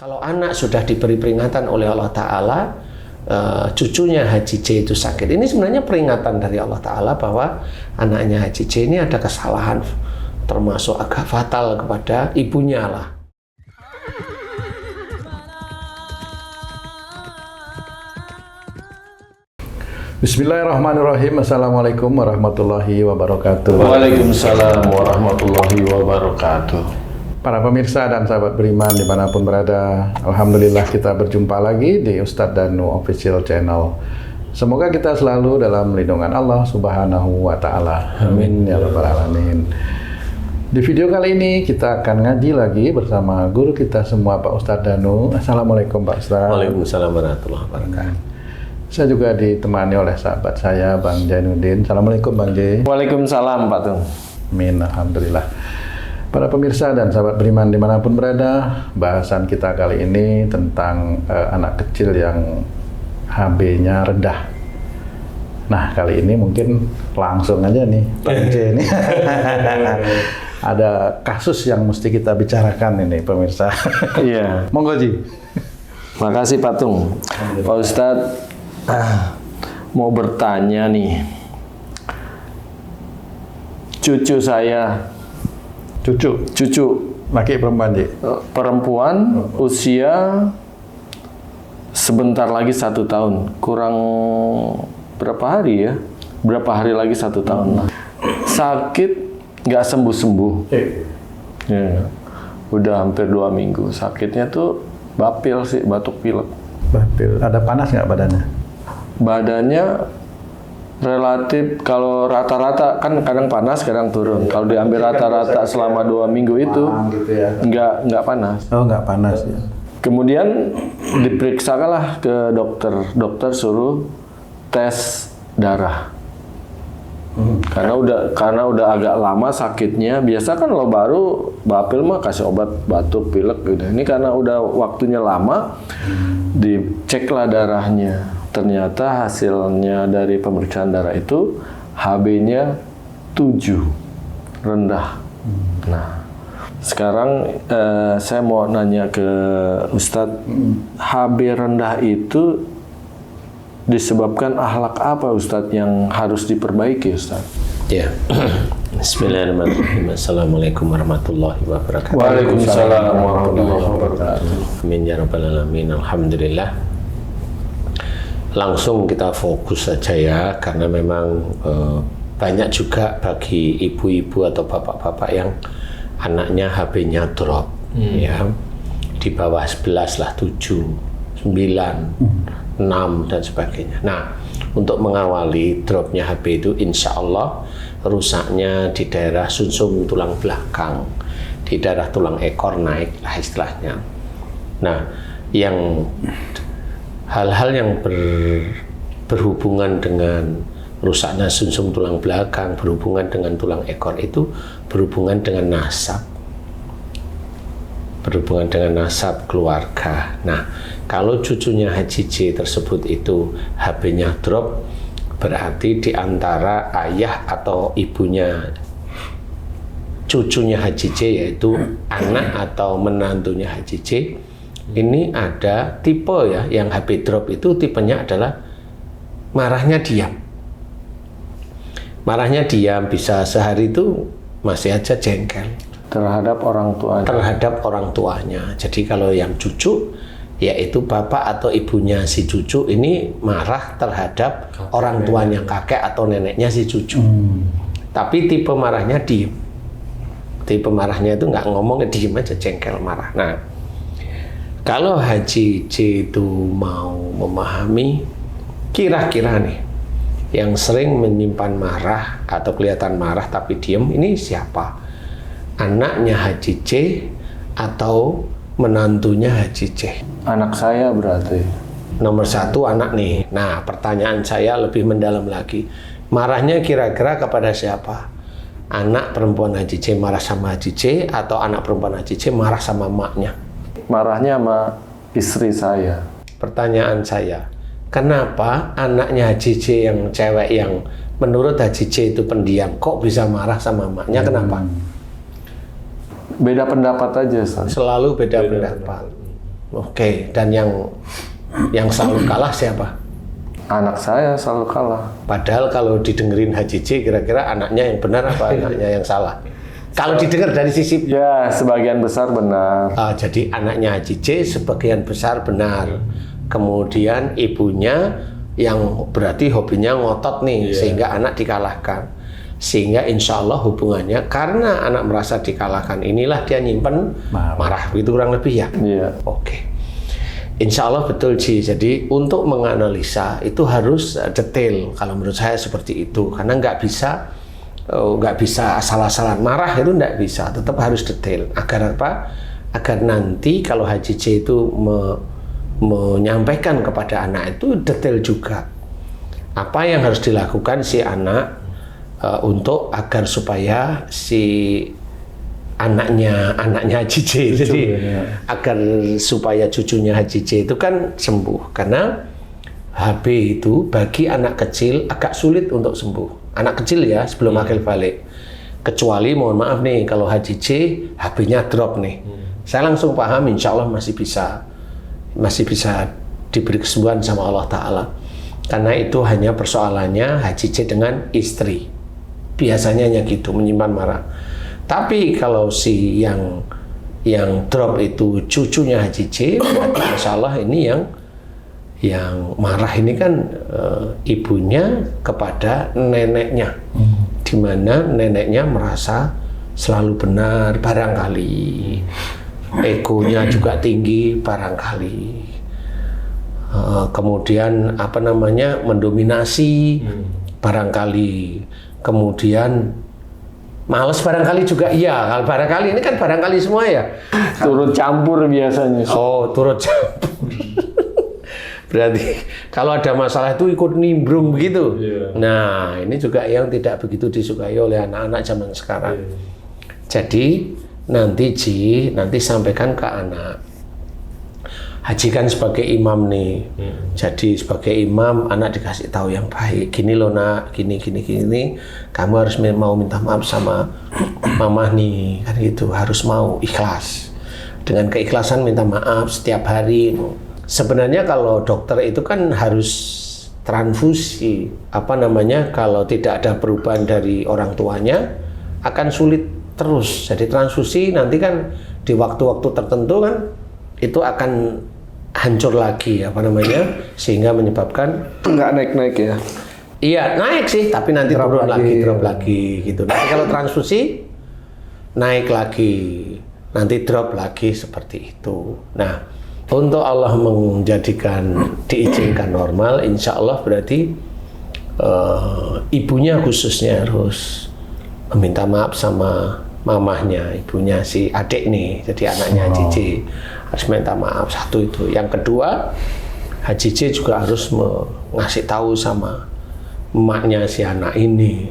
Kalau anak sudah diberi peringatan oleh Allah Ta'ala, cucunya Haji C itu sakit. Ini sebenarnya peringatan dari Allah Ta'ala bahwa anaknya Haji C ini ada kesalahan, termasuk agak fatal kepada ibunya lah. Bismillahirrahmanirrahim. Assalamualaikum warahmatullahi wabarakatuh. Waalaikumsalam warahmatullahi wabarakatuh. Para pemirsa dan sahabat beriman dimanapun berada, alhamdulillah kita berjumpa lagi di Ustadz Danu Official Channel. Semoga kita selalu dalam lindungan Allah Subhanahu wa Ta'ala. Amin ya rabbal alamin. Di video kali ini kita akan ngaji lagi bersama guru kita semua, Pak Ustadz Danu. Assalamualaikum Pak Ustadz. Waalaikumsalam warahmatullahi wabarakatuh. Saya juga ditemani oleh sahabat saya, Bang Jainuddin. Assalamualaikum Bang Jai. Waalaikumsalam Pak Tung. Amin, alhamdulillah. Para pemirsa dan sahabat beriman dimanapun berada, bahasan kita kali ini tentang anak kecil yang HB-nya rendah. Nah, kali ini mungkin langsung aja nih, Pak Jai ini. Ada kasus yang mesti kita bicarakan ini, pemirsa. Iya. Monggo, Ji. Makasih Pak Tung. Pak Ustadz, mau bertanya nih. Cucu saya. Cucu Laki perempuan, Ji? Perempuan, usia sebentar lagi 1 tahun, kurang berapa hari ya? Berapa hari lagi 1 tahun lah. Sakit, nggak sembuh-sembuh. Ya, udah hampir 2 minggu. Sakitnya tuh bapil sih, batuk pilek. Bapil. Ada panas nggak badannya? Badannya relatif, kalau rata-rata kan kadang panas, kadang turun. Kalau diambil rata-rata selama 2 minggu itu gitu ya. nggak panas. Oh, nggak panas ya. Kemudian diperiksakanlah ke dokter. Dokter suruh tes darah. Karena udah agak lama sakitnya. Biasa kan lo baru bapil mah kasih obat batuk pilek gitu. Ini karena udah waktunya lama, diceklah darahnya. Ternyata hasilnya dari pemeriksaan darah itu HB-nya 7, rendah. Nah, sekarang saya mau nanya ke Ustadz, HB rendah itu disebabkan akhlak apa Ustadz yang harus diperbaiki Ustadz? Ya. Bismillahirrahmanirrahim. Assalamualaikum warahmatullahi wabarakatuh. Waalaikumsalam warahmatullahi wabarakatuh. Amin ya rabbal alamin. Alhamdulillah. Langsung kita fokus saja ya, karena memang banyak juga bagi ibu-ibu atau bapak-bapak yang anaknya HB-nya drop, ya di bawah 11 lah, 7, 9, 6 dan sebagainya. Nah, untuk mengawali dropnya HB itu, insya Allah rusaknya di daerah sumsum tulang belakang, di daerah tulang ekor naik lah istilahnya. Nah, yang hal-hal yang berhubungan dengan rusaknya sumsum tulang belakang, berhubungan dengan tulang ekor itu berhubungan dengan nasab. Berhubungan dengan nasab keluarga. Nah, kalau cucunya Haji C tersebut itu HB-nya drop, berarti di antara ayah atau ibunya cucunya Haji C, yaitu anak atau menantunya Haji C, ini ada tipe ya, yang HB drop itu tipenya adalah marahnya diam. Marahnya diam, bisa sehari itu masih aja jengkel terhadap orang tuanya. Jadi kalau yang cucu, yaitu bapak atau ibunya si cucu ini marah terhadap orang tuanya, kakek atau neneknya si cucu. Tapi tipe marahnya diem. Tipe marahnya itu nggak ngomong, diem aja, jengkel, marah. Nah, kalau Haji C itu mau memahami, kira-kira nih, yang sering menyimpan marah atau kelihatan marah tapi diem, ini siapa? Anaknya Haji C atau menantunya Haji C? Anak saya berarti. Nomor 1 anak nih. Nah, pertanyaan saya lebih mendalam lagi. Marahnya kira-kira kepada siapa? Anak perempuan Haji C marah sama Haji C, atau anak perempuan Haji C marah sama emaknya? Marahnya sama istri saya. Pertanyaan saya, kenapa anaknya Haji C yang cewek yang menurut Haji C itu pendiam, kok bisa marah sama emaknya? Kenapa? Beda pendapat aja, Ustaz. Selalu beda pendapat. Oke, dan yang selalu kalah siapa? Anak saya selalu kalah. Padahal kalau didengerin Haji J, kira-kira anaknya yang benar apa anaknya yang salah? Kalau didengar dari sisi... Ya, sebagian besar benar. Jadi anaknya Haji J sebagian besar benar. Kemudian ibunya yang berarti hobinya ngotot nih, sehingga anak dikalahkan. Sehingga insya Allah hubungannya, karena anak merasa dikalahkan, inilah dia nyimpen marah. Itu kurang lebih ya? Iya. Oke. Insya Allah betul Ji. Jadi untuk menganalisa itu harus detail. Kalau menurut saya seperti itu, karena nggak bisa asal-asalan marah itu nggak bisa. Tetap harus detail. Agar apa? Agar nanti kalau Haji J itu menyampaikan kepada anak itu detail juga. Apa yang harus dilakukan si anak untuk agar supaya si anaknya Haji J, jadi agar supaya cucunya Haji J itu kan sembuh, karena HB itu bagi anak kecil agak sulit untuk sembuh. Anak kecil ya sebelum akil balik, kecuali mohon maaf nih kalau Haji J HB-nya drop nih, saya langsung paham insya Allah masih bisa diberi kesembuhan sama Allah Ta'ala, karena itu hanya persoalannya Haji J dengan istri, biasanya hanya gitu, menyimpan marah. Tapi kalau si yang drop itu cucunya Haji J, berarti masalah ini yang marah ini kan ibunya kepada neneknya, di mana neneknya merasa selalu benar barangkali, egonya juga tinggi barangkali, kemudian mendominasi barangkali, kemudian males barangkali juga, iya. Barangkali ini kan barangkali semua ya. Turut campur biasanya. Oh, turut campur. Berarti kalau ada masalah itu ikut nimbrung begitu. Nah, ini juga yang tidak begitu disukai oleh anak-anak zaman sekarang. Jadi nanti sampaikan ke anak. Haji kan sebagai imam nih, jadi sebagai imam anak dikasih tahu yang baik. Gini loh nak, gini, kamu harus mau minta maaf sama mamah nih, kan gitu. Harus mau ikhlas, dengan keikhlasan minta maaf setiap hari. Sebenarnya kalau dokter itu kan harus transfusi, kalau tidak ada perubahan dari orang tuanya akan sulit terus. Jadi transfusi nanti kan di waktu-waktu tertentu kan itu akan hancur lagi, sehingga menyebabkan nggak naik-naik ya. Iya, naik sih, tapi nanti drop lagi gitu. Nanti kalau transfusi naik lagi, nanti drop lagi, seperti itu. Nah, untuk Allah diizinkan normal, insya Allah berarti ibunya khususnya harus meminta maaf sama mamahnya, ibunya si adik nih, jadi anaknya Haji J harus minta maaf. Satu itu. Yang kedua, Haji J juga harus ngasih tahu sama emaknya si anak ini,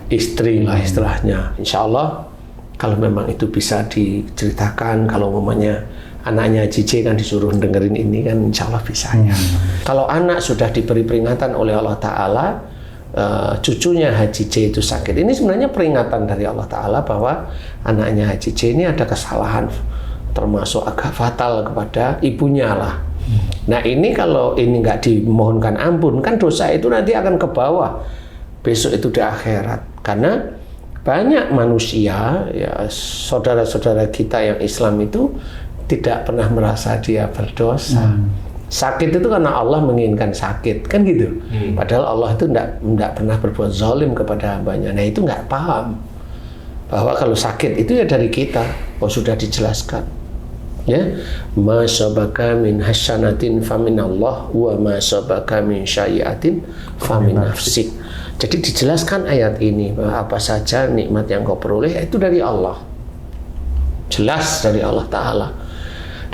istri lah istilahnya. Insya Allah kalau memang itu bisa diceritakan, kalau mamanya anaknya Haji J kan disuruh dengerin ini kan insya Allah bisanya. Kalau anak sudah diberi peringatan oleh Allah Ta'ala, cucunya Haji J itu sakit, ini sebenarnya peringatan dari Allah Ta'ala bahwa anaknya Haji J ini ada kesalahan, termasuk agak fatal kepada ibunya lah. Nah ini kalau ini nggak dimohonkan ampun, kan dosa itu nanti akan ke bawah besok itu di akhirat. Karena banyak manusia, ya saudara-saudara kita yang Islam itu tidak pernah merasa dia berdosa. Sakit itu karena Allah menginginkan sakit, kan gitu. Padahal Allah itu tidak pernah berbuat zalim kepada hambanya. Nah itu nggak paham bahwa kalau sakit itu ya dari kita. Oh sudah dijelaskan. Ya, ma sabaka min hasanatin famin Allah wa ma sabaka min sayyi'atin famin nafsik. Jadi dijelaskan ayat ini bahwa apa saja nikmat yang kau peroleh itu dari Allah. Jelas dari Allah Ta'ala.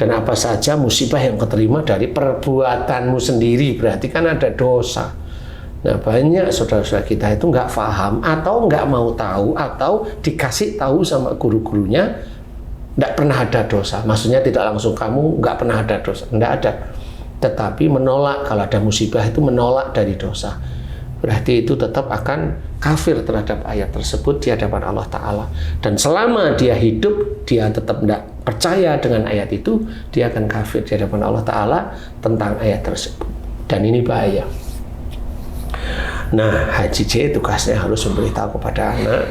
Dan apa saja musibah yang kau terima dari perbuatanmu sendiri, berarti kan ada dosa. Nah banyak saudara-saudara kita itu nggak paham atau nggak mau tahu atau dikasih tahu sama guru-gurunya nggak pernah ada dosa. Maksudnya tidak langsung kamu nggak pernah ada dosa, nggak ada. Tetapi menolak, kalau ada musibah itu menolak dari dosa. Berarti itu tetap akan kafir terhadap ayat tersebut di hadapan Allah Ta'ala. Dan selama dia hidup, dia tetap tidak percaya dengan ayat itu, dia akan kafir di hadapan Allah Ta'ala tentang ayat tersebut. Dan ini bahaya. Nah, Haji J tugasnya harus memberitahu kepada anak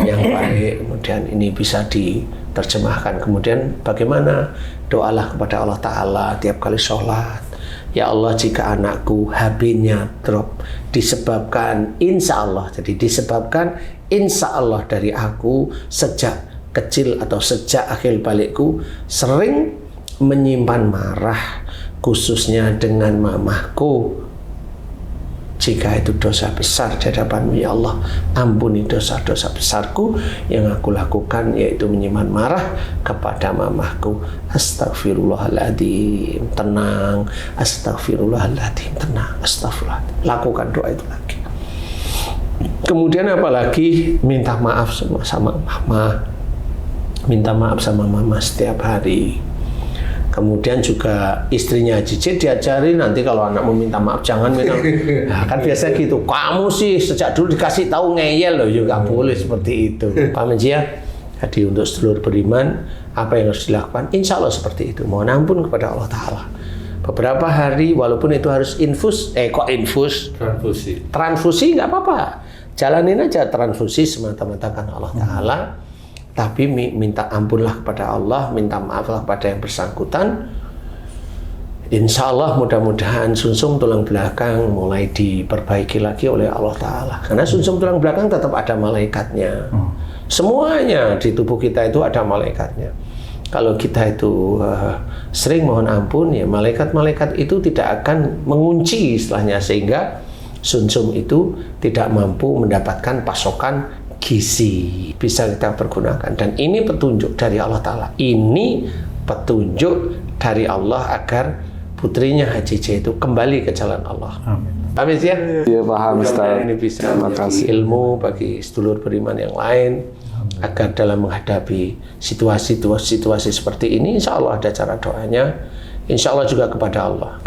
yang baik, kemudian ini bisa diterjemahkan. Kemudian bagaimana? Doalah kepada Allah Ta'ala tiap kali sholat. Ya Allah, jika anakku HB-nya drop disebabkan insya Allah, jadi disebabkan insya Allah dari aku sejak kecil atau sejak akhir balikku sering menyimpan marah, khususnya dengan mamahku. Jika itu dosa besar di hadapan-Mu, ya Allah, ampuni dosa-dosa besarku yang aku lakukan, yaitu menyimpan marah kepada mamahku. Astagfirullahaladzim, tenang. Astagfirullahaladzim, tenang. Astagfirullahaladzim. Lakukan doa itu lagi. Kemudian apalagi minta maaf sama mama. Minta maaf sama mama setiap hari. Kemudian juga istrinya Haji J diajari, nanti kalau anakmu minta maaf jangan minta. Nah, kan biasa gitu. Kamu sih sejak dulu dikasih tahu ngeyel loh, juga boleh seperti itu. Paham ya? Jadi untuk sedulur beriman, apa yang harus dilakukan? Insya Allah seperti itu. Mohon ampun kepada Allah Ta'ala. Beberapa hari, walaupun itu harus infus, transfusi nggak apa-apa. Jalanin aja transfusi semata-mata karena Allah Ta'ala. Tapi minta ampunlah kepada Allah, minta maaflah kepada yang bersangkutan. Insya Allah mudah-mudahan sumsum tulang belakang mulai diperbaiki lagi oleh Allah Ta'ala. Karena sumsum tulang belakang tetap ada malaikatnya. Semuanya di tubuh kita itu ada malaikatnya. Kalau kita itu sering mohon ampun, ya malaikat-malaikat itu tidak akan mengunci istilahnya, sehingga sumsum itu tidak mampu mendapatkan pasokan gizi, bisa kita pergunakan. Dan ini petunjuk dari Allah Ta'ala. Ini petunjuk dari Allah agar putrinya Haji J itu kembali ke jalan Allah. Amin. Paham ya? Iya, paham Ustaz. Ini bisa menjadi ilmu bagi sedulur beriman yang lain, agar dalam menghadapi situasi seperti ini, insya Allah ada cara doanya. Insya Allah juga kepada Allah.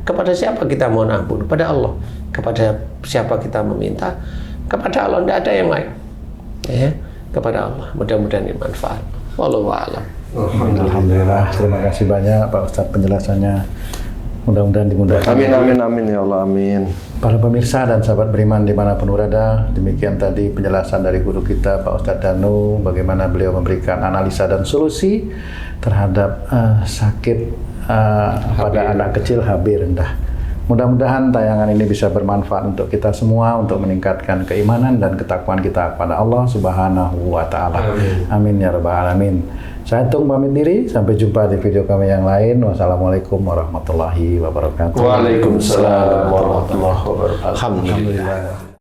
Kepada siapa kita mohon ampun? Kepada Allah. Kepada siapa kita meminta? Kepada Allah, tidak ada yang lain. Ya, kepada Allah. Mudah-mudahan ini manfaat. Wallahu a'lam. Alhamdulillah, terima kasih banyak Pak Ustadz penjelasannya. Mudah-mudahan dimudahkan. Amin ya Allah, amin. Para pemirsa dan sahabat beriman dimanapun berada, demikian tadi penjelasan dari guru kita Pak Ustadz Danu, bagaimana beliau memberikan analisa dan solusi terhadap sakit pada anak kecil HB rendah. Mudah-mudahan tayangan ini bisa bermanfaat untuk kita semua, untuk meningkatkan keimanan dan ketakwaan kita kepada Allah Subhanahu wa Ta'ala. Amin ya Rabbal Alamin. Saya Tung pamit diri, sampai jumpa di video kami yang lain. Wassalamualaikum warahmatullahi wabarakatuh. Waalaikumsalam warahmatullahi wabarakatuh. Alhamdulillah.